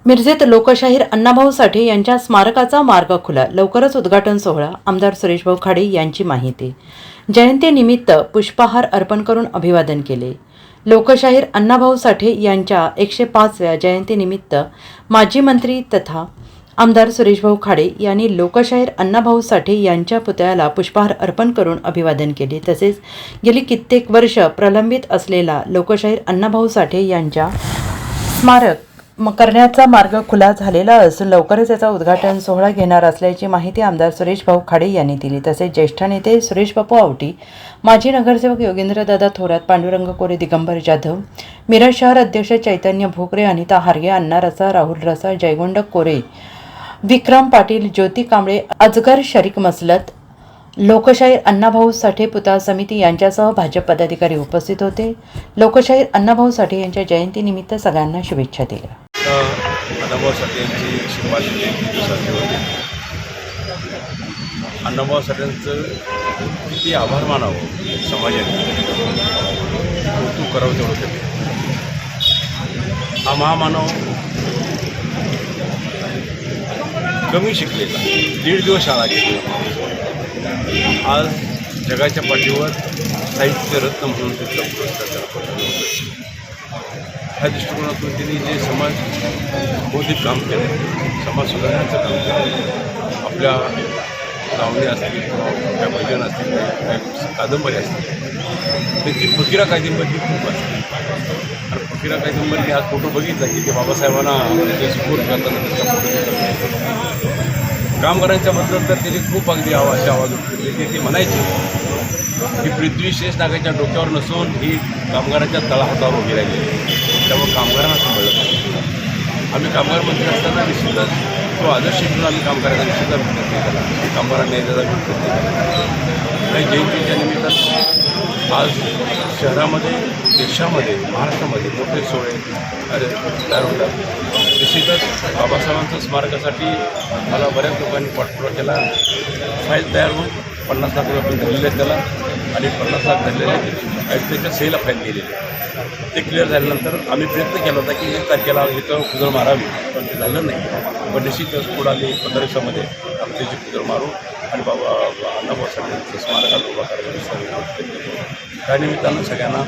मिरजेत लोकशाहीर अण्णाभाऊ साठे यांच्या स्मारकाचा मार्ग खुला. लवकरच उद्घाटन सोहळा. आमदार सुरेशभाऊ खाडे यांची माहिती. जयंतीनिमित्त पुष्पहार अर्पण करून अभिवादन केले. लोकशाहीर अण्णाभाऊ साठे यांच्या 105व्या जयंतीनिमित्त माजी मंत्री तथा आमदार सुरेशभाऊ खाडे यांनी लोकशाहीर अण्णाभाऊ साठे यांच्या पुतळ्याला पुष्पहार अर्पण करून अभिवादन केले. तसेच गेली कित्येक वर्ष प्रलंबित असलेला लोकशाहीर अण्णाभाऊ साठे यांच्या स्मारक करण्याचा मार्ग खुला झालेला असून लवकरच याचा उद्घाटन सोहळा घेणार असल्याची माहिती आमदार सुरेशभाऊ खाडे यांनी दिली. तसेच ज्येष्ठ नेते सुरेशबापू आवटी, माजी नगरसेवक योगेंद्रदादा थोरात, पांडुरंग कोरे, दिगंबर जाधव, मिरज शहर अध्यक्ष चैतन्य भोकरे, अनिता हार्गे, अण्णा रसा, राहुल रसा, जयगोंड कोरे, विक्रम पाटील, ज्योती कांबळे, अजगर शरीक मसलत, लोकशाहीर अण्णाभाऊ साठे पुतळा समिती यांच्यासह भाजप पदाधिकारी उपस्थित होते. लोकशाहीर अण्णाभाऊ साठे यांच्या जयंतीनिमित्त सगळ्यांना शुभेच्छा दिल्या. अण्णाभाऊ साठे यांची 105वी जयंती दिवसाची होती. अण्णाभाऊ साठेंचं किती आभार मानावं समाजाने, कौतुक करावं तेवढं कमी. हा महामानव कमी शिकलेला, 1.5 दिवस शाळा घेतली, आज जगाच्या पाठीवर साहित्य रत्न म्हणून तिथला पुरस्कार त्याला पटवला. ह्या दृष्टिकोनातून त्यांनी जे समाज बौद्धिक काम केलं, समाज सुधारण्याचं काम केलं, आपल्या लावणी असतील, काय भजन असतील, काय कादंबरी असतील, त्यांची फकीरा कादंबरी खूप असते. आणि फकीरा कादंबरीने आज फोटो बघितला की ते बाबासाहेबांना ते सपोर्ट करताना त्याचा फोटो कामगारांच्याबद्दल तर त्यांनी खूप अगदी असे आवाज उठले. ते म्हणायचे ही पृथ्वी शेष नागाच्या डोक्यावर नसून ही कामगारांच्या तळहातावर उभी राहिली, त्यामुळे कामगारांना सांभाळलं पाहिजे. आम्ही कामगार मंत्री असताना निश्चितच तो आदर्श घेऊन आम्ही कामगारांना निश्चितच प्रयत्न केला, कामगारांना न्यायाचा प्रयत्न केला. आणि जयंतीच्या निमित्तानं आज शहरामध्ये, देशामध्ये, महाराष्ट्रामध्ये मोठे सोहळे तयार होतात. निश्चितच बाबासाहेबांच्या स्मारकासाठी मला बऱ्याच लोकांनी पाठपुरावा केला. फाईल तयार होऊन 50 लाख रुपये धरलेले आहेत त्याला, आणि 50 लाख धरलेले आहेत त्याच्या सेला फाईल केलेली. ते क्लिअर झाल्यानंतर आम्ही प्रयत्न केला होता की 1 तारखेला इथं कुदळ मारावी, पण ते झालं नाही. पण निश्चितच पुढं आम्ही 15 दिवसामध्ये आम्ही त्याची कुदळ मारू आणि बाबा अण्णाभाऊ साठेंचं स्मारकाला उभा करायचं. त्यानिमित्तानं सगळ्यांना,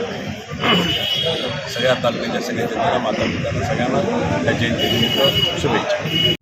सगळ्या तालुक्याच्या सगळ्या जनतेला, माता पित्यांना, सगळ्यांना त्या जयंतीनिमित्त शुभेच्छा.